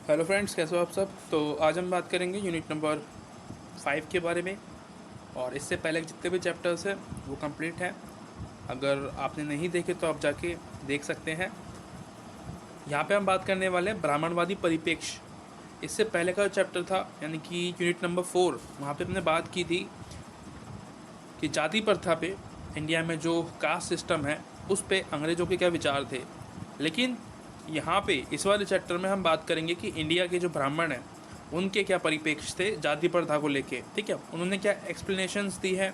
Hello friends, कैसे हो आप सब। तो आज हम बात करेंगे यूनिट नंबर 5 के बारे में। और इससे पहले जितने भी चैप्टर्स हैं वो कंप्लीट हैं। अगर आपने नहीं देखे तो आप जाके देख सकते हैं। यहाँ पे हम बात करने वाले हैं ब्राह्मणवादी परिप्रेक्ष्य। इससे पहले का जो चैप्टर था यानी कि यूनिट नंबर 4, वहाँ पे हमने बात की थी कि जाति प्रथा पे इंडिया में जो कास्ट सिस्टम है उस पे अंग्रेज़ों के क्या विचार थे। लेकिन यहाँ पे इस वाले चैप्टर में हम बात करेंगे कि इंडिया के जो ब्राह्मण हैं उनके क्या परिप्रेक्ष्य थे जाति प्रथा को लेके। ठीक है, उन्होंने क्या एक्सप्लेनेशंस दी है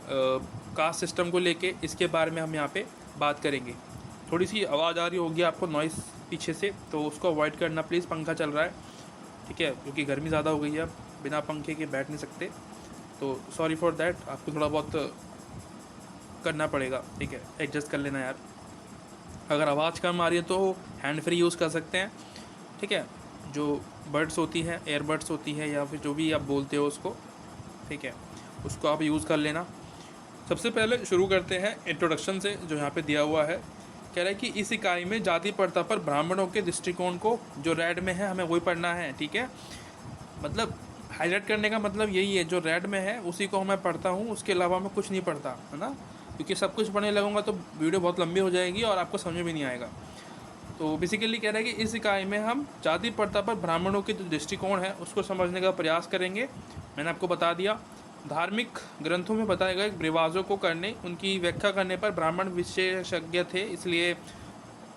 कास्ट सिस्टम को लेके, इसके बारे में हम यहाँ पे बात करेंगे। थोड़ी सी आवाज़ आ रही होगी आपको नॉइस पीछे से, तो उसको अवॉइड करना प्लीज़। पंखा चल रहा है, ठीक है, क्योंकि गर्मी ज़्यादा हो गई है, अब बिना पंखे के बैठ नहीं सकते। तो सॉरी फॉर दैट, आपको थोड़ा बहुत करना पड़ेगा, ठीक है, एडजस्ट कर लेना यार। अगर आवाज़ कम आ रही है तो हैंड फ्री यूज़ कर सकते हैं, ठीक है। जो बड्स होती है, एयरबड्स होती है, या फिर जो भी आप बोलते हो उसको, ठीक है, उसको आप यूज़ कर लेना। सबसे पहले शुरू करते हैं इंट्रोडक्शन से, जो यहाँ पे दिया हुआ है। कह रहा है कि इस इकाई में जाति प्रथा पर ब्राह्मणों के दृष्टिकोण को, जो रेड में है, हमें वही पढ़ना है, ठीक है। मतलब हाईलाइट करने का मतलब यही है, जो रेड में है उसी को मैं पढ़ता हूँ, उसके अलावा मैं कुछ नहीं पढ़ता, है ना। क्योंकि सब कुछ पढ़ने लगूंगा तो वीडियो बहुत लंबी हो जाएगी और आपको समझ में नहीं आएगा। तो बेसिकली कह रहा है कि इस इकाई में हम जाति प्रथा पर ब्राह्मणों के जो दृष्टिकोण है उसको समझने का प्रयास करेंगे। मैंने आपको बता दिया, धार्मिक ग्रंथों में बताए गए रिवाजों को करने, उनकी व्याख्या करने पर ब्राह्मण विशेषज्ञ थे, इसलिए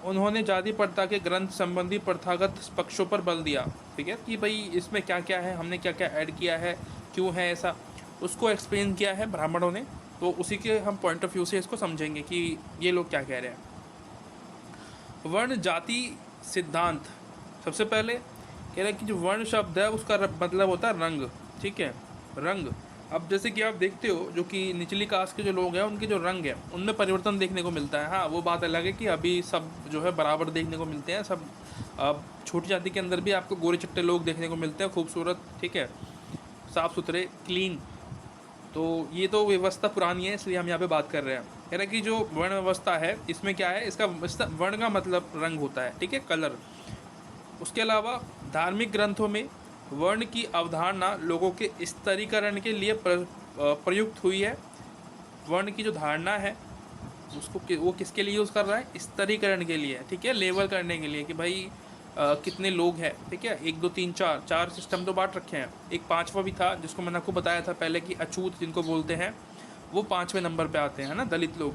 उन्होंने जाति प्रथा के ग्रंथ संबंधी प्रथागत पक्षों पर बल दिया, ठीक है, कि भाई इसमें क्या क्या है, हमने क्या क्या ऐड किया है, क्यों है ऐसा, उसको एक्सप्लेन किया है ब्राह्मणों ने। तो उसी के हम पॉइंट ऑफ व्यू से इसको समझेंगे कि ये लोग क्या कह रहे हैं। वर्ण जाति सिद्धांत। सबसे पहले कह रहे हैं कि जो वर्ण शब्द है उसका मतलब होता है रंग, ठीक है, रंग। अब जैसे कि आप देखते हो, जो कि निचली कास्ट के जो लोग हैं उनके जो रंग है उनमें परिवर्तन देखने को मिलता है। हाँ, वो बात अलग है कि अभी सब जो है बराबर देखने को मिलते हैं सब। अब छोटी जाति के अंदर भी आपको गोरे चिट्टे लोग देखने को मिलते हैं, खूबसूरत, ठीक है, साफ़ सुथरे, क्लीन। तो ये तो व्यवस्था पुरानी है, इसलिए हम यहाँ पे बात कर रहे हैं। कह रहे हैं कि जो वर्ण व्यवस्था है इसमें क्या है, इसका वर्ण का मतलब रंग होता है, ठीक है, कलर। उसके अलावा धार्मिक ग्रंथों में वर्ण की अवधारणा लोगों के स्तरीकरण के लिए प्रयुक्त हुई है। वर्ण की जो धारणा है उसको वो किसके लिए यूज़ कर रहा है, स्तरीकरण के लिए, ठीक है, लेवल करने के लिए कि भाई कितने लोग हैं, ठीक है, 1 2 3 4 4 सिस्टम तो बांट रखे हैं। एक पांचवा भी था जिसको मैंने आपको बताया था पहले कि अछूत जिनको बोलते हैं, वो 5वें नंबर पे आते हैं ना, दलित लोग।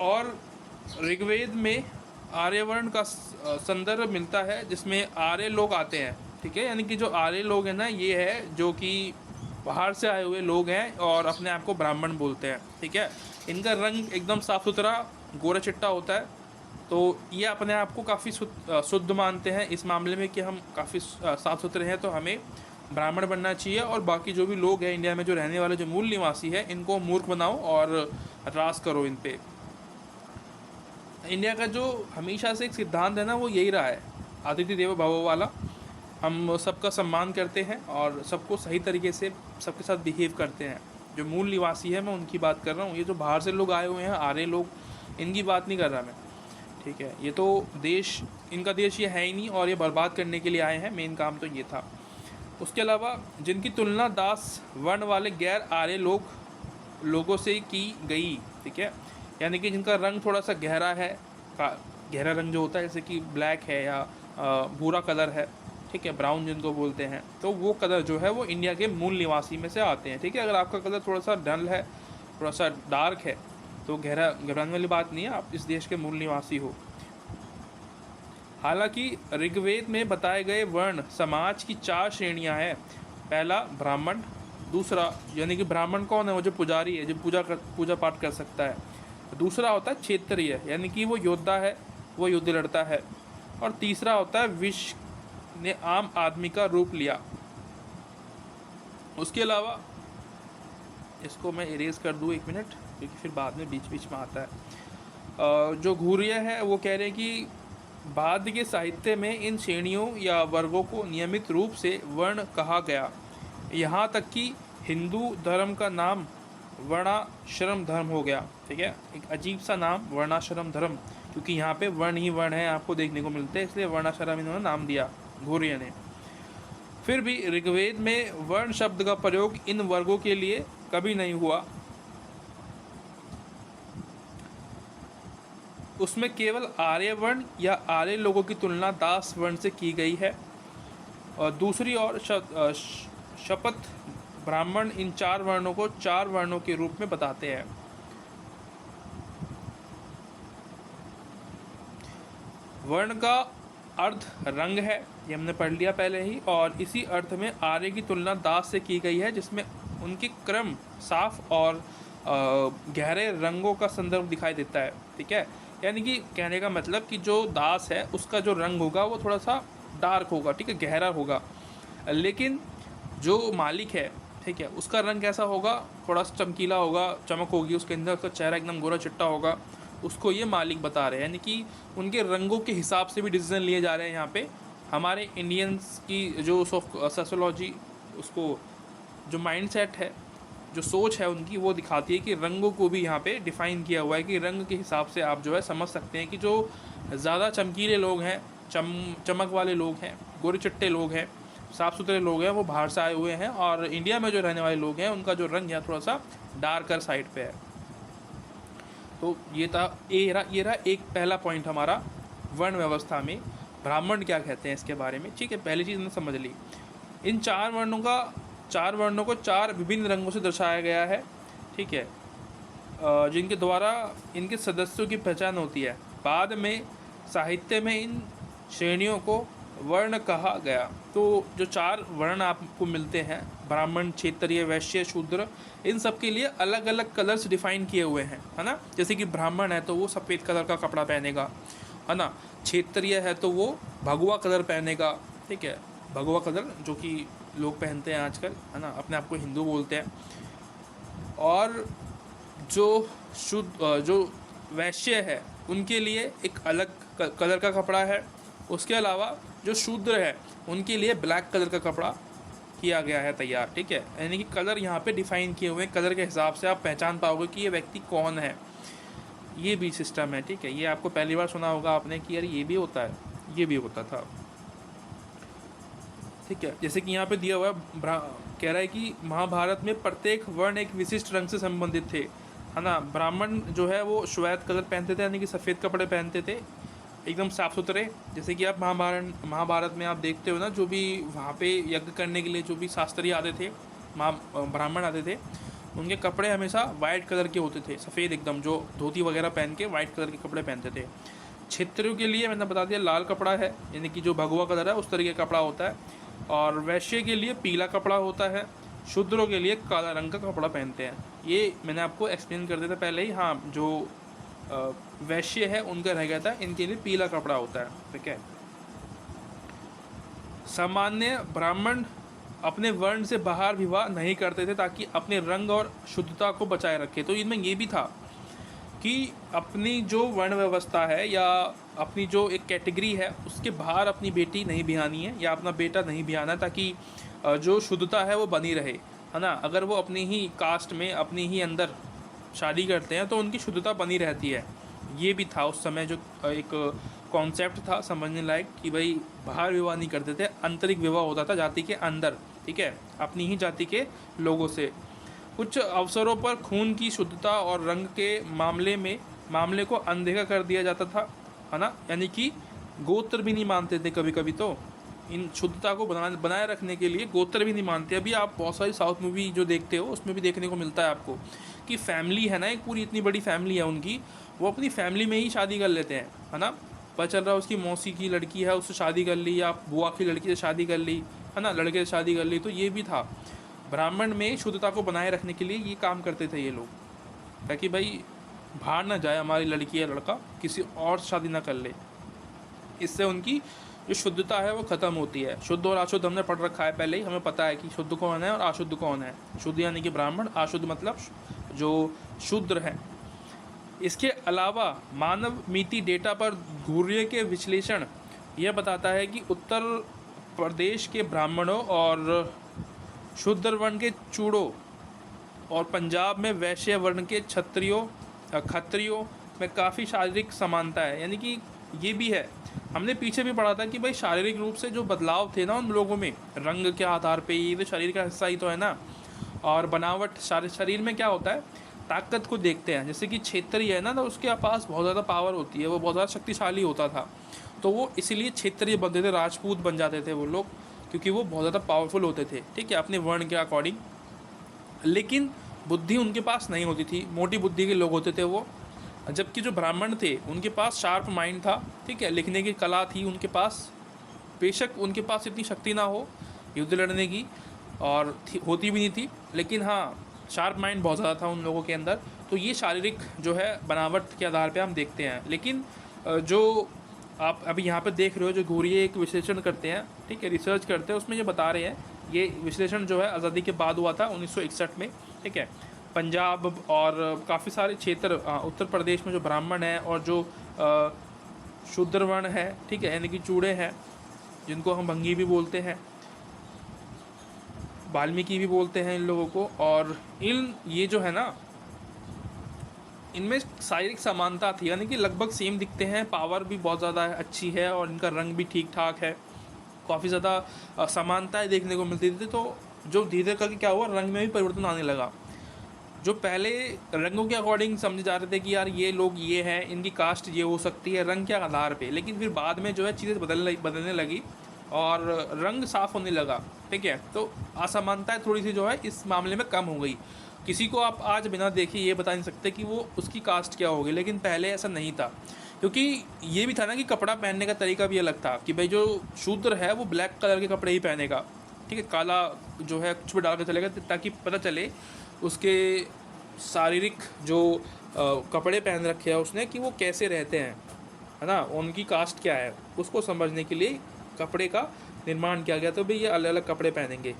और ऋग्वेद में आर्यवर्ण का संदर्भ मिलता है जिसमें आर्य लोग आते हैं, ठीक है। यानी कि जो आर्य लोग हैं ना, ये है जो कि बाहर से आए हुए लोग हैं और अपने आप को ब्राह्मण बोलते हैं, ठीक है। इनका रंग एकदम साफ़ सुथरा गोरा चिट्टा होता है। तो ये अपने आप को काफ़ी शुद्ध मानते हैं इस मामले में कि हम काफ़ी साफ़ सुथरे हैं, तो हमें ब्राह्मण बनना चाहिए। और बाकी जो भी लोग हैं इंडिया में जो रहने वाले जो मूल निवासी है, इनको मूर्ख बनाओ और राज करो इन पे। इंडिया का जो हमेशा से एक सिद्धांत है ना, वो यही रहा है, अतिथि देवो भव वाला। हम सबका सम्मान करते हैं और सबको सही तरीके से सबके साथ बिहेव करते हैं। जो मूल निवासी है मैं उनकी बात कर रहा हूँ, ये जो बाहर से लोग आए हुए हैं आर्य लोग, इनकी बात नहीं कर रहा मैं, ठीक है। ये तो देश, इनका देश ये है ही नहीं और ये बर्बाद करने के लिए आए हैं, मेन काम तो ये था। उसके अलावा जिनकी तुलना दास वर्ण वाले गैर आर्य लोगों से की गई, ठीक है, यानी कि जिनका रंग थोड़ा सा गहरा है, गहरा रंग जो होता है जैसे कि ब्लैक है या भूरा कलर है, ठीक है, ब्राउन जिनको बोलते हैं, तो वो कलर जो है वो इंडिया के मूल निवासी में से आते हैं, ठीक है। अगर आपका कलर थोड़ा सा डल है, थोड़ा सा डार्क है, तो घबराने वाली बात नहीं है, आप इस देश के मूल निवासी हो। हालांकि ऋग्वेद में बताए गए वर्ण समाज की 4 श्रेणियां हैं। पहला ब्राह्मण, दूसरा यानी कि ब्राह्मण कौन है, वो जो पुजारी है, जो पूजा पाठ कर सकता है। दूसरा होता है क्षेत्रीय, यानी कि वो योद्धा है, वो युद्ध लड़ता है। और तीसरा होता है विष ने आम आदमी का रूप लिया। उसके अलावा इसको मैं इरेज कर दूँ 1 मिनट, क्योंकि फिर बाद में बीच बीच में आता है। जो घूरिया है वो कह रहे हैं कि बाद के साहित्य में इन श्रेणियों या वर्गों को नियमित रूप से वर्ण कहा गया। यहाँ तक कि हिंदू धर्म का नाम वर्णाश्रम धर्म हो गया, ठीक है। एक अजीब सा नाम, वर्णाश्रम धर्म, क्योंकि यहाँ पे वर्ण ही वर्ण है आपको देखने को मिलते हैं, इसलिए वर्णाश्रम इन्होंने नाम दिया घुर्य ने। फिर भी ऋग्वेद में वर्ण शब्द का प्रयोग इन वर्गों के लिए कभी नहीं हुआ, उसमें केवल आर्य वर्ण या आर्य लोगों की तुलना दास वर्ण से की गई है। और दूसरी ओर शपथ ब्राह्मण इन 4 वर्णों को 4 वर्णों के रूप में बताते हैं। वर्ण का अर्थ रंग है, ये हमने पढ़ लिया पहले ही, और इसी अर्थ में आर्य की तुलना दास से की गई है, जिसमें उनके क्रम साफ और गहरे रंगों का संदर्भ दिखाई देता है। ठीक है, यानी कि कहने का मतलब कि जो दास है उसका जो रंग होगा वो थोड़ा सा डार्क होगा, ठीक है, गहरा होगा, लेकिन जो मालिक है, ठीक है, उसका रंग कैसा होगा, थोड़ा सा चमकीला होगा, चमक होगी उसके अंदर, उसका चेहरा एकदम गोरा चिट्टा होगा, उसको ये मालिक बता रहे हैं। यानी कि उनके रंगों के हिसाब से भी डिसीजन लिए जा रहे हैं यहाँ पे। हमारे इंडियंस की जो सोशोलॉजी, उसको जो माइंडसेट है, जो सोच है उनकी, वो दिखाती है कि रंगों को भी यहाँ पे डिफ़ाइन किया हुआ है कि रंग के हिसाब से आप जो है समझ सकते हैं कि जो ज़्यादा चमकीले लोग हैं, चमक वाले लोग हैं, गोरे चिट्टे लोग हैं, साफ़ सुथरे लोग हैं, वो बाहर से आए हुए हैं, और इंडिया में जो रहने वाले लोग हैं उनका जो रंग है थोड़ा सा डार्कर साइड पे है। तो ये रहा एक पहला पॉइंट हमारा वर्ण व्यवस्था में ब्राह्मण क्या कहते हैं इसके बारे में। ठीक है, पहली चीज़ हमने समझ ली। इन 4 वर्णों को 4 विभिन्न रंगों से दर्शाया गया है। ठीक है, जिनके द्वारा इनके सदस्यों की पहचान होती है। बाद में साहित्य में इन श्रेणियों को वर्ण कहा गया। तो जो 4 वर्ण आपको मिलते हैं, ब्राह्मण, क्षत्रिय, वैश्य, शूद्र, इन सब के लिए अलग अलग कलर्स डिफाइन किए हुए हैं, है ना। जैसे कि ब्राह्मण है तो वो सफ़ेद कलर का कपड़ा पहनेगा, है ना। क्षत्रिय है तो वो भगवा कलर पहनेगा, ठीक है, भगवा कलर जो कि लोग पहनते हैं आजकल, है ना, अपने आप को हिंदू बोलते हैं। और जो वैश्य है उनके लिए एक अलग कलर का कपड़ा है। उसके अलावा जो शूद्र है उनके लिए ब्लैक कलर का कपड़ा किया गया है तैयार। ठीक है, यानी कि कलर यहाँ पे डिफाइन किए हुए हैं, कलर के हिसाब से आप पहचान पाओगे कि ये व्यक्ति कौन है। ये भी सिस्टम है। ठीक है, ये आपको पहली बार सुना होगा आपने कि यार ये भी होता है, ये भी होता था। ठीक है, जैसे कि यहाँ पे दिया हुआ कह रहा है कि महाभारत में प्रत्येक वर्ण एक विशिष्ट रंग से संबंधित थे, है ना। ब्राह्मण जो है वो श्वेत कलर पहनते थे, यानी कि सफ़ेद कपड़े पहनते थे, एकदम साफ़ सुथरे। जैसे कि आप महाभारत में आप देखते हो ना, जो भी वहाँ पे यज्ञ करने के लिए जो भी शास्त्री आते थे, ब्राह्मण आते थे, उनके कपड़े हमेशा वाइट कलर के होते थे, सफ़ेद एकदम, जो धोती वगैरह पहन के वाइट कलर के कपड़े पहनते थे। क्षत्रियों के लिए मैंने बता दिया लाल कपड़ा है, यानी कि जो भगवा कलर है उस तरीके का कपड़ा होता है। और वैश्य के लिए पीला कपड़ा होता है। शूद्रों के लिए काला रंग का कपड़ा पहनते हैं। ये मैंने आपको एक्सप्लेन कर दिया था पहले ही। हाँ, जो वैश्य है उनका रह गया था, इनके लिए पीला कपड़ा होता है। ठीक है, सामान्य ब्राह्मण अपने वर्ण से बाहर विवाह नहीं करते थे ताकि अपने रंग और शुद्धता को बचाए रखे। तो इनमें ये भी था कि अपनी जो वर्ण व्यवस्था है या अपनी जो एक कैटेगरी है उसके बाहर अपनी बेटी नहीं बिहानी है या अपना बेटा नहीं बिहाना, ताकि जो शुद्धता है वो बनी रहे, है ना। अगर वो अपनी ही कास्ट में अपनी ही अंदर शादी करते हैं तो उनकी शुद्धता बनी रहती है। ये भी था उस समय जो एक कॉन्सेप्ट था समझने लायक, कि भाई बाहर विवाह नहीं करते थे, आंतरिक विवाह होता था जाति के अंदर। ठीक है, अपनी ही जाति के लोगों से। कुछ अवसरों पर खून की शुद्धता और रंग के मामले को अनदेखा कर दिया जाता था, है ना। यानी कि गोत्र भी नहीं मानते थे कभी कभी, तो इन शुद्धता को बनाए रखने के लिए गोत्र भी नहीं मानते। अभी आप बहुत सारी साउथ मूवी जो देखते हो उसमें भी देखने को मिलता है आपको कि फैमिली है ना, एक पूरी इतनी बड़ी फैमिली है उनकी, वो अपनी फैमिली में ही शादी कर लेते हैं, है ना। पता चल रहा है उसकी मौसी की लड़की है, उससे शादी कर ली, या बुआ की लड़की से शादी कर ली, है ना, लड़के से शादी कर ली। तो ये भी था, ब्राह्मण में शुद्धता को बनाए रखने के लिए ये काम करते थे ये लोग, ताकि भाई बाहर ना जाए हमारी लड़की या लड़का, किसी और शादी ना कर ले। इससे उनकी जो शुद्धता है वो ख़त्म होती है। शुद्ध और अशुद्ध हमने पढ़ रखा है पहले ही, हमें पता है कि शुद्ध कौन है और अशुद्ध कौन है। शुद्ध यानी कि ब्राह्मण, अशुद्ध मतलब जो शूद्र है। इसके अलावा मानव मिति डेटा पर घुर्ये के विश्लेषण यह बताता है कि उत्तर प्रदेश के ब्राह्मणों और शूद्र वर्ण के चूड़ों और पंजाब में वैश्य वर्ण के खत्रियों में काफ़ी शारीरिक समानता है, यानी कि ये भी है। हमने पीछे भी पढ़ा था कि भाई शारीरिक रूप से जो बदलाव थे ना उन लोगों में, रंग के आधार पे, ये तो शरीर का हिस्सा ही तो है ना। और बनावट, शरीर में क्या होता है, ताकत को देखते हैं। जैसे कि क्षेत्रीय है ना, तो उसके पास बहुत ज़्यादा पावर होती है, वो बहुत ज़्यादा शक्तिशाली होता था, तो वो इसीलिए क्षेत्रीय बनते थे, राजपूत बन जाते थे वो लोग, क्योंकि वो बहुत ज़्यादा पावरफुल होते थे, ठीक है, अपने वर्ण के अकॉर्डिंग। लेकिन बुद्धि उनके पास नहीं होती थी, मोटी बुद्धि के लोग होते थे वो। जबकि जो ब्राह्मण थे उनके पास शार्प माइंड था, ठीक है, लिखने की कला थी उनके पास। बेशक उनके पास इतनी शक्ति ना हो युद्ध लड़ने की, और होती भी नहीं थी, लेकिन हाँ शार्प माइंड बहुत ज़्यादा था उन लोगों के अंदर। तो ये शारीरिक जो है बनावट के आधार पे हम देखते हैं। लेकिन जो आप अभी यहाँ पे देख रहे हो, जो घूरिये एक विश्लेषण करते हैं, ठीक है, रिसर्च करते हैं, उसमें ये बता रहे हैं, ये विश्लेषण जो है आज़ादी के बाद हुआ था 1961 में, ठीक है। पंजाब और काफ़ी सारे क्षेत्र, उत्तर प्रदेश में जो ब्राह्मण है और जो शूद्र वर्ण है, ठीक है, यानी कि चूड़े हैं, जिनको हम भंगी भी बोलते हैं, वाल्मीकि भी बोलते हैं इन लोगों को। और ये जो है ना, इनमें शारीरिक समानता थी, यानी कि लगभग सेम दिखते हैं, पावर भी बहुत ज़्यादा अच्छी है और इनका रंग भी ठीक ठाक है, काफ़ी ज़्यादा समानताएं देखने को मिलती थी। तो जो धीरे करके क्या हुआ, रंग में भी परिवर्तन आने लगा। जो पहले रंगों के अकॉर्डिंग समझे जा रहे थे कि यार ये लोग ये हैं, इनकी कास्ट ये हो सकती है रंग के आधार पे, लेकिन फिर बाद में जो है चीज़ें बदलने लगी और रंग साफ होने लगा, ठीक है। तो असमानताएं थोड़ी सी जो है इस मामले में कम हो गई। किसी को आप आज बिना देखे ये बता नहीं सकते कि वो उसकी कास्ट क्या होगी, लेकिन पहले ऐसा नहीं था, क्योंकि ये भी था ना कि कपड़ा पहनने का तरीका भी अलग था, कि भाई जो शूद्र है वो ब्लैक कलर के कपड़े ही पहनेगा, ठीक है, काला जो है कुछ भी डाल के चलेगा, ताकि पता चले उसके शारीरिक जो कपड़े पहन रखे हैं उसने कि वो कैसे रहते हैं, है ना, उनकी कास्ट क्या है, उसको समझने के लिए कपड़े का निर्माण किया गया। तो भाई ये अलग अलग कपड़े पहनेंगे।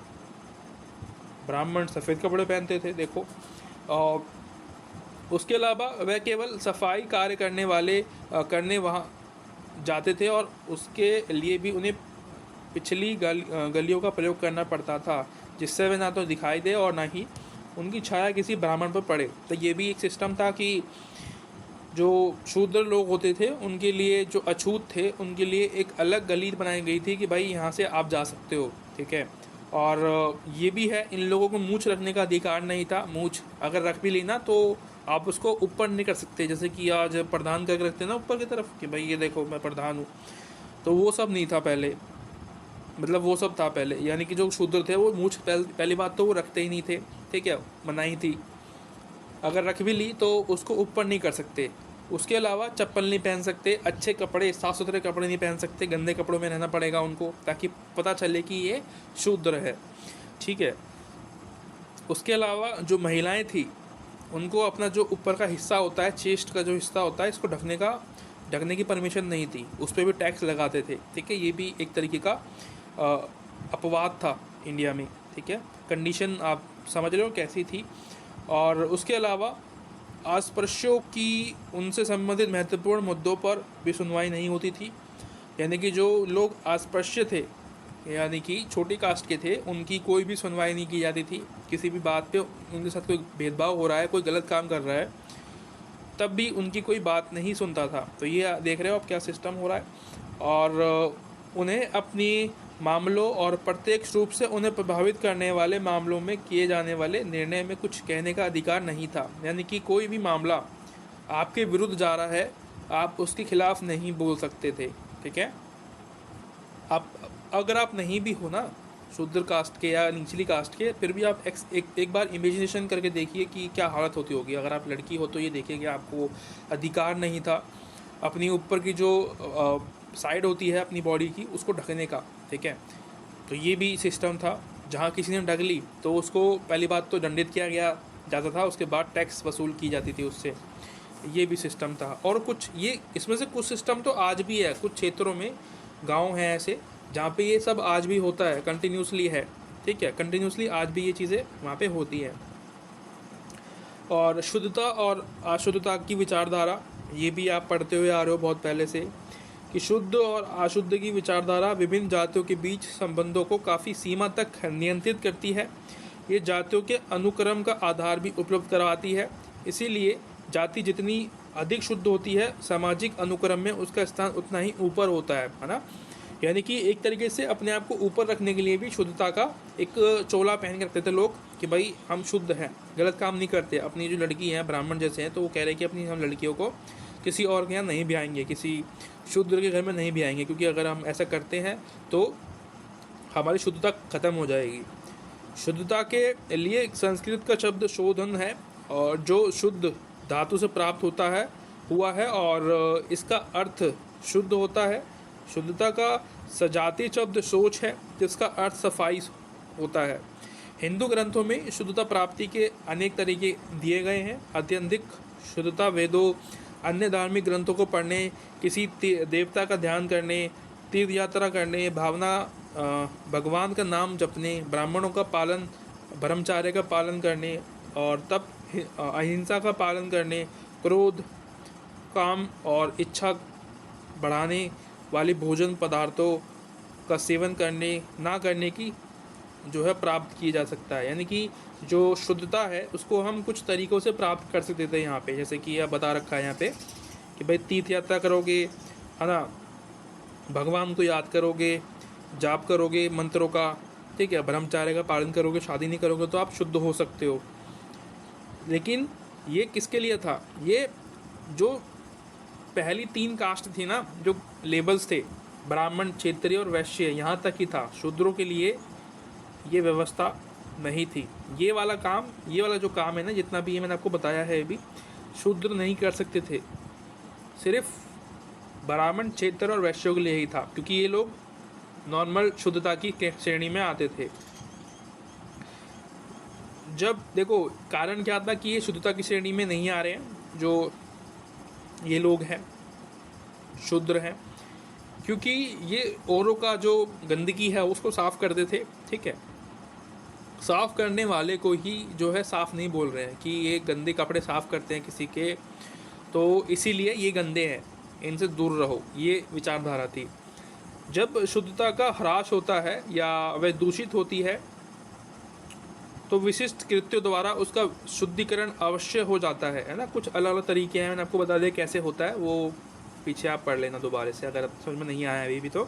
ब्राह्मण सफ़ेद कपड़े पहनते थे, देखो। और उसके अलावा वह केवल सफाई कार्य करने वहाँ जाते थे, और उसके लिए भी उन्हें पिछली गलियों का प्रयोग करना पड़ता था, जिससे वे ना तो दिखाई दे और ना ही उनकी छाया किसी ब्राह्मण पर पड़े। तो ये भी एक सिस्टम था कि जो शूद्र लोग होते थे उनके लिए, जो अछूत थे उनके लिए एक अलग गली बनाई गई थी कि भाई यहाँ से आप जा सकते हो, ठीक है। और ये भी है, इन लोगों को मूंछ रखने का अधिकार नहीं था। मूंछ अगर रख भी लेना तो आप उसको ऊपर नहीं कर सकते, जैसे कि आज प्रधान करके रखते हैं ना ऊपर की तरफ कि भाई ये देखो मैं प्रधान हूँ, तो वो सब नहीं था पहले। मतलब वो सब था पहले, यानी कि जो शूद्र थे वो मूंछ पहली बात तो वो रखते ही नहीं थे, ठीक है, मनाही थी। अगर रख भी ली तो उसको ऊपर नहीं कर सकते। उसके अलावा चप्पल नहीं पहन सकते, अच्छे कपड़े, साफ़ सुथरे कपड़े नहीं पहन सकते, गंदे कपड़ों में रहना पड़ेगा उनको, ताकि पता चले कि ये शूद्र है, ठीक है। उसके अलावा जो महिलाएं थी उनको अपना जो ऊपर का हिस्सा होता है, चेस्ट का जो हिस्सा होता है, इसको ढकने की परमिशन नहीं थी, उस पर भी टैक्स लगाते थे, ठीक है। ये भी एक तरीके का अपवाद था इंडिया में, ठीक है। कंडीशन आप समझ रहे हो कैसी थी। और उसके अलावा अस्पृश्यों की उनसे संबंधित महत्वपूर्ण मुद्दों पर भी सुनवाई नहीं होती थी, यानी कि जो लोग अस्पृश्य थे, यानी कि छोटी कास्ट के थे, उनकी कोई भी सुनवाई नहीं की जाती थी। किसी भी बात पे उनके साथ कोई भेदभाव हो रहा है, कोई गलत काम कर रहा है, तब भी उनकी कोई बात नहीं सुनता था। तो ये देख रहे हो आप क्या सिस्टम हो रहा है। और उन्हें अपनी मामलों और प्रत्यक्ष रूप से उन्हें प्रभावित करने वाले मामलों में किए जाने वाले निर्णय में कुछ कहने का अधिकार नहीं था, यानी कि कोई भी मामला आपके विरुद्ध जा रहा है, आप उसके खिलाफ नहीं बोल सकते थे, ठीक है। आप अगर आप नहीं भी हो ना शूद्र कास्ट के या निचली कास्ट के, फिर भी आप एक बार इमेजिनेशन करके देखिए कि क्या हालत होती होगी। अगर आप लड़की हो तो ये देखिए कि आपको अधिकार नहीं था अपनी ऊपर की जो साइड होती है अपनी बॉडी की, उसको ढकने का, ठीक है। तो ये भी सिस्टम था, जहाँ किसी ने ढक ली तो उसको पहली बात तो दंडित किया जाता था, उसके बाद टैक्स वसूल की जाती थी उससे। ये भी सिस्टम था। और कुछ ये इसमें से कुछ सिस्टम तो आज भी है, कुछ क्षेत्रों में गांव हैं ऐसे जहाँ पे ये सब आज भी होता है, कंटिन्यूसली है, ठीक है, कंटिन्यूसली आज भी ये चीज़ें वहाँ पे होती हैं। और शुद्धता और अशुद्धता की विचारधारा, ये भी आप पढ़ते हुए आ रहे हो बहुत पहले से, कि शुद्ध और अशुद्ध की विचारधारा विभिन्न जातियों के बीच संबंधों को काफ़ी सीमा तक नियंत्रित करती है। ये जातियों के अनुक्रम का आधार भी उपलब्ध करवाती है। इसीलिए जाति जितनी अधिक शुद्ध होती है, सामाजिक अनुक्रम में उसका स्थान उतना ही ऊपर होता है ना। यानी कि एक तरीके से अपने आप को ऊपर रखने के लिए भी शुद्धता का एक चोला पहन के रखते थे लोग कि भाई हम शुद्ध हैं, गलत काम नहीं करते। अपनी जो लड़की हैं ब्राह्मण जैसे हैं तो वो कह रहे हैं कि अपनी हम लड़कियों को किसी और के यहाँ नहीं ब्याएंगे, किसी शूद्र के घर में नहीं ब्याएंगे, क्योंकि अगर हम ऐसा करते हैं तो हमारी शुद्धता खत्म हो जाएगी। शुद्धता के लिए संस्कृत का शब्द शोधन है, और जो शुद्ध धातु से प्राप्त होता है हुआ है, और इसका अर्थ शुद्ध होता है। शुद्धता का सजाती शब्द सोच है, जिसका अर्थ सफाई होता है। हिंदू ग्रंथों में शुद्धता प्राप्ति के अनेक तरीके दिए गए हैं। अत्यधिक शुद्धता वेदों, अन्य धार्मिक ग्रंथों को पढ़ने, किसी देवता का ध्यान करने, तीर्थ यात्रा करने, भगवान का नाम जपने, ब्राह्मणों का पालन, ब्रह्मचार्य का पालन करने, और तब अहिंसा का पालन करने, क्रोध, काम और इच्छा बढ़ाने वाली भोजन पदार्थों का सेवन ना करने की जो है प्राप्त किया जा सकता है। यानी कि जो शुद्धता है उसको हम कुछ तरीक़ों से प्राप्त कर सकते थे यहाँ पे, जैसे कि यह बता रखा है यहाँ पे कि भाई तीर्थ यात्रा करोगे, है ना, भगवान को याद करोगे, जाप करोगे मंत्रों का, ठीक है, ब्रह्मचार्य का पालन करोगे, शादी नहीं करोगे तो आप शुद्ध हो सकते हो। लेकिन ये किसके लिए था? ये जो पहली 3 कास्ट थी ना, जो लेबल्स थे, ब्राह्मण, क्षत्रिय और वैश्य, यहाँ तक ही था। शूद्रों के लिए ये व्यवस्था नहीं थी। ये वाला जो काम है ना, जितना भी ये मैंने आपको बताया है अभी, शूद्र नहीं कर सकते थे, सिर्फ ब्राह्मण, क्षत्रिय और वैश्यों के लिए ही था, क्योंकि ये लोग नॉर्मल शुद्धता की श्रेणी में आते थे। जब देखो कारण क्या था कि ये शुद्धता की श्रेणी में नहीं आ रहे हैं, जो ये लोग हैं शूद्र हैं, क्योंकि ये औरों का जो गंदगी है उसको साफ़ करते थे, ठीक है। साफ़ करने वाले को ही जो है साफ़ नहीं बोल रहे हैं कि ये गंदे कपड़े साफ़ करते हैं किसी के, तो इसीलिए ये गंदे हैं, इनसे दूर रहो, ये विचारधारा थी। जब शुद्धता का ह्रास होता है या वह दूषित होती है तो विशिष्ट कृत्यों द्वारा उसका शुद्धिकरण अवश्य हो जाता है ना। कुछ अलग अलग तरीके हैं, मैंने आपको बता दिया कैसे होता है, वो पीछे आप पढ़ लेना दोबारा से अगर समझ में नहीं आया अभी भी। तो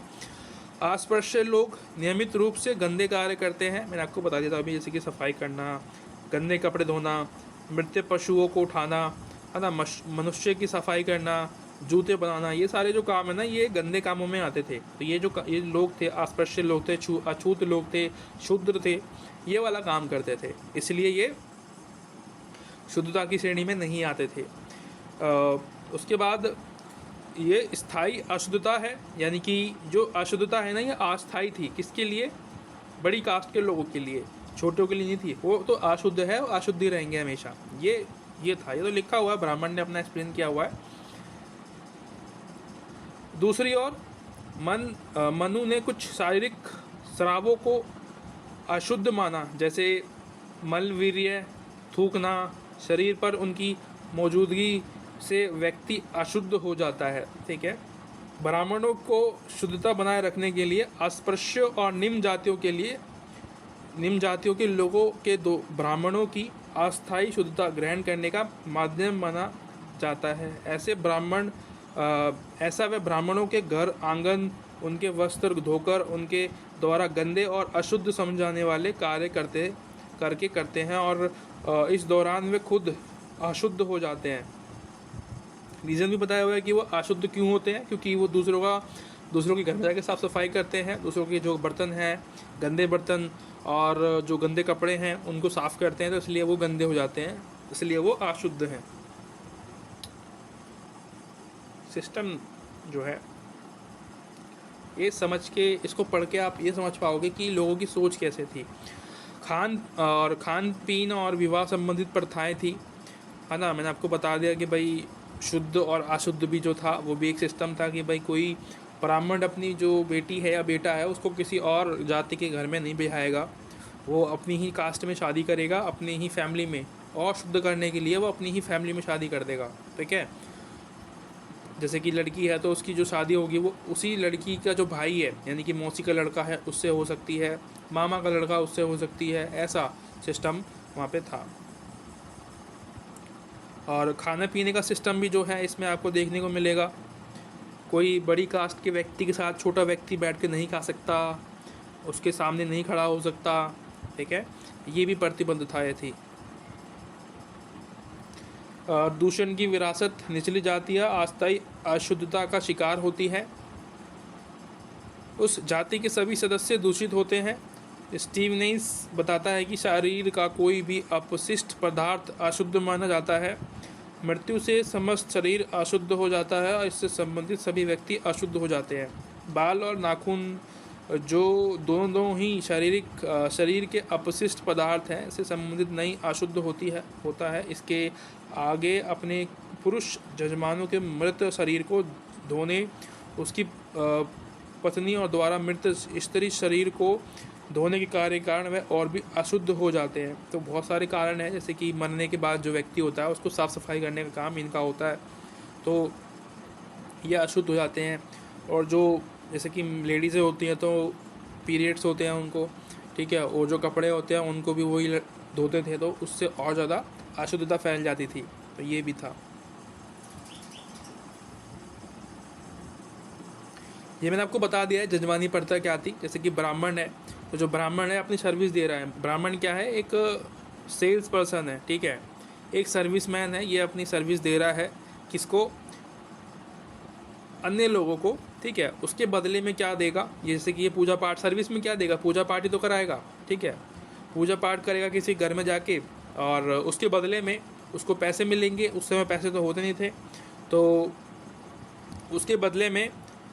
अस्पृश्य लोग नियमित रूप से गंदे कार्य करते हैं, मैंने आपको बता दिया था अभी, जैसे कि सफाई करना, गंदे कपड़े धोना, मृत पशुओं को उठाना, है ना, मनुष्य की सफाई करना, जूते बनाना, ये सारे जो काम है ना, ये गंदे कामों में आते थे। तो ये लोग थे, अस्पृश्य लोग थे, अछूत लोग थे, शूद्र थे, ये वाला काम करते थे, इसलिए ये शुद्धता की श्रेणी में नहीं आते थे। उसके बाद ये स्थायी अशुद्धता है, यानी कि जो अशुद्धता है ना, ये अस्थायी थी। किसके लिए? बड़ी कास्ट के लोगों के लिए, छोटों के लिए नहीं थी। वो तो अशुद्ध है, अशुद्ध ही रहेंगे हमेशा। ये था, ये तो लिखा हुआ है, ब्राह्मण ने अपना एक्सप्लेन किया हुआ है। दूसरी ओर मनु ने कुछ शारीरिक स्रावों को अशुद्ध माना, जैसे मलवीर्य, थूकना, शरीर पर उनकी मौजूदगी से व्यक्ति अशुद्ध हो जाता है, ठीक है। ब्राह्मणों को शुद्धता बनाए रखने के लिए अस्पृश्य और निम्न जातियों के लोगों के दो ब्राह्मणों की अस्थायी शुद्धता ग्रहण करने का माध्यम माना जाता है। ऐसा वे ब्राह्मणों के घर आंगन, उनके वस्त्र धोकर उनके द्वारा गंदे और अशुद्ध समझाने वाले कार्य करते हैं, और इस दौरान वे खुद अशुद्ध हो जाते हैं। रीज़न भी बताया हुआ है कि वो अशुद्ध क्यों होते हैं, क्योंकि वो दूसरों के घर में जाकर साफ़ सफाई करते हैं, दूसरों के जो बर्तन हैं, गंदे बर्तन और जो गंदे कपड़े हैं उनको साफ़ करते हैं, तो इसलिए वो गंदे हो जाते हैं, इसलिए वो अशुद्ध हैं। सिस्टम जो है ये समझ के, इसको पढ़ के आप ये समझ पाओगे कि लोगों की सोच कैसे थी। खान पीन और विवाह संबंधित प्रथाएं थी, है ना। मैंने आपको बता दिया कि भाई शुद्ध और अशुद्ध भी जो था वो भी एक सिस्टम था, कि भाई कोई ब्राह्मण अपनी जो बेटी है या बेटा है उसको किसी और जाति के घर में नहीं बिठाएगा, वो अपनी ही कास्ट में शादी करेगा, अपनी ही फैमिली में, और शुद्ध करने के लिए वो अपनी ही फैमिली में शादी कर देगा, ठीक है। जैसे कि लड़की है तो उसकी जो शादी होगी वो उसी लड़की का जो भाई है, यानी कि मौसी का लड़का है, उससे हो सकती है, मामा का लड़का उससे हो सकती है, ऐसा सिस्टम वहाँ पे था। और खाने पीने का सिस्टम भी जो है इसमें आपको देखने को मिलेगा। कोई बड़ी कास्ट के व्यक्ति के साथ छोटा व्यक्ति बैठ के नहीं खा सकता, उसके सामने नहीं खड़ा हो सकता, ठीक है, ये भी प्रतिबद्धताएँ थी। दूषण की विरासत, निचली जातियाँ अस्थायी अशुद्धता का शिकार होती है, उस जाति के सभी सदस्य दूषित होते हैं। स्टीव नेइस बताता है कि शरीर का कोई भी अपशिष्ट पदार्थ अशुद्ध माना जाता है। मृत्यु से समस्त शरीर अशुद्ध हो जाता है और इससे संबंधित सभी व्यक्ति अशुद्ध हो जाते हैं। बाल और नाखून जो दोनों ही शरीर के अपशिष्ट पदार्थ हैं से संबंधित नहीं अशुद्ध होता है। इसके आगे अपने पुरुष जजमानों के मृत शरीर को धोने, उसकी पत्नी और द्वारा मृत स्त्री शरीर को धोने के कारण वह और भी अशुद्ध हो जाते हैं। तो बहुत सारे कारण हैं, जैसे कि मरने के बाद जो व्यक्ति होता है उसको साफ़ सफाई करने का काम इनका होता है, तो ये अशुद्ध हो जाते हैं। और जो जैसे कि लेडीज़ें होती हैं तो पीरियड्स होते हैं उनको, ठीक है, और जो कपड़े होते हैं उनको भी वही धोते थे, तो उससे और ज़्यादा अशुद्धता फैल जाती थी। तो ये भी था। ये मैंने आपको बता दिया है जजमानी प्रथा क्या थी। जैसे कि ब्राह्मण है, तो जो ब्राह्मण है अपनी सर्विस दे रहा है। ब्राह्मण क्या है? एक सेल्स पर्सन है, ठीक है, एक सर्विसमैन है। ये अपनी सर्विस दे रहा है किसको? अन्य लोगों को, ठीक है। उसके बदले में क्या देगा? जैसे कि ये पूजा पाठ, सर्विस में क्या देगा? पूजा पाठ ही तो कराएगा, ठीक है, पूजा पाठ करेगा किसी घर में जाके, और उसके बदले में उसको पैसे मिलेंगे। उस समय पैसे तो होते नहीं थे, तो उसके बदले में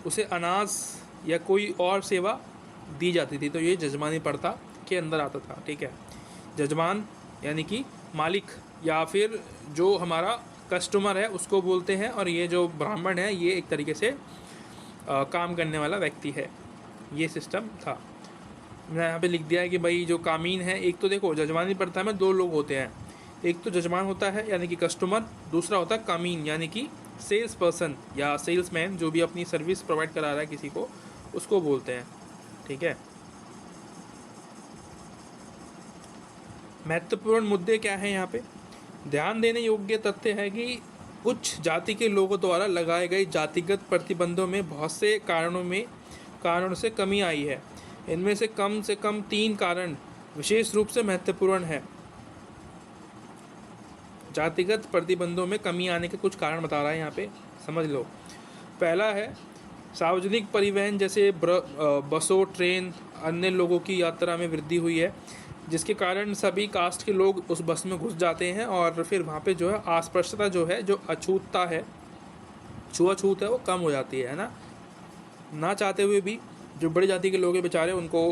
उसे अनाज या कोई और सेवा दी जाती थी। तो ये जजमानी प्रथा के अंदर आता था, ठीक है। जजमान यानी कि मालिक या फिर जो हमारा कस्टमर है उसको बोलते हैं, और ये जो ब्राह्मण है ये एक तरीके से काम करने वाला व्यक्ति है। ये सिस्टम था। मैंने यहाँ पे लिख दिया है कि भाई जो कामीन है, एक तो देखो जजमानी प्रथा में दो लोग होते हैं, एक तो जजमान होता है यानी कि कस्टमर, दूसरा होता है कामीन यानी कि सेल्स पर्सन या सेल्समैन, जो भी अपनी सर्विस प्रोवाइड करा रहा है किसी को, उसको बोलते हैं, ठीक है। महत्वपूर्ण मुद्दे क्या हैं यहाँ पे? ध्यान देने योग्य तथ्य है कि कुछ जाति के लोगों द्वारा लगाए गए जातिगत प्रतिबंधों में बहुत से कारणों से कमी आई है। इनमें से कम 3 कारण विशेष रूप से महत्वपूर्ण है। जातिगत प्रतिबंधों में कमी आने के कुछ कारण बता रहा है यहाँ पे, समझ लो। पहला है सार्वजनिक परिवहन जैसे बसों, ट्रेन, अन्य लोगों की यात्रा में वृद्धि हुई है, जिसके कारण सभी कास्ट के लोग उस बस में घुस जाते हैं, और फिर वहाँ पे जो है अस्पृश्यता जो है, जो अछूतता है, छुआछूत है, वो कम हो जाती है ना चाहते हुए भी जो बड़ी जाति के लोग हैं बेचारे, उनको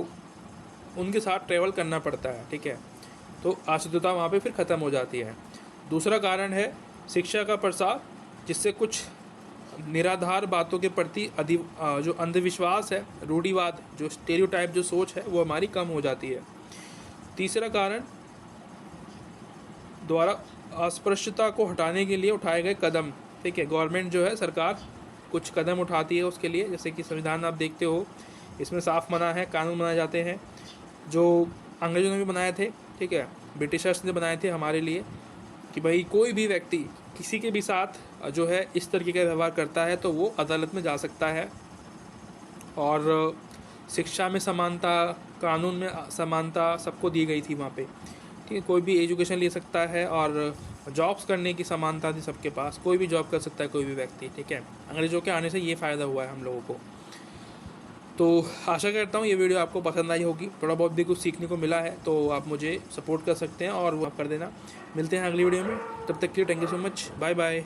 उनके साथ ट्रैवल करना पड़ता है, ठीक है। तो अशुद्धता वहाँ पे फिर ख़त्म हो जाती है। दूसरा कारण है शिक्षा का प्रसार, जिससे कुछ निराधार बातों के प्रति जो अंधविश्वास है, रूढ़िवाद, जो स्टेरियोटाइप जो सोच है, वो हमारी कम हो जाती है। तीसरा कारण द्वारा अस्पृश्यता को हटाने के लिए उठाए गए कदम, ठीक है। गवर्नमेंट जो है, सरकार कुछ कदम उठाती है उसके लिए, जैसे कि संविधान आप देखते हो, इसमें साफ मना है, कानून बनाए जाते हैं, जो अंग्रेजों ने भी बनाए थे, ठीक है, ब्रिटिशर्स ने बनाए थे हमारे लिए, कि भाई कोई भी व्यक्ति किसी के भी साथ जो है इस तरीके का व्यवहार करता है तो वो अदालत में जा सकता है। और शिक्षा में समानता, कानून में समानता सबको दी गई थी वहाँ पे, ठीक है। कोई भी एजुकेशन ले सकता है, और जॉब्स करने की समानता थी सबके पास, कोई भी जॉब कर सकता है कोई भी व्यक्ति, ठीक है। अंग्रेज़ों के आने से ये फ़ायदा हुआ है हम लोगों को। तो आशा करता हूँ ये वीडियो आपको पसंद आई होगी, थोड़ा बहुत भी कुछ सीखने को मिला है, तो आप मुझे सपोर्ट कर सकते हैं और वो आप कर देना। मिलते हैं अगली वीडियो में, तब तक के लिए thank you so much, bye bye.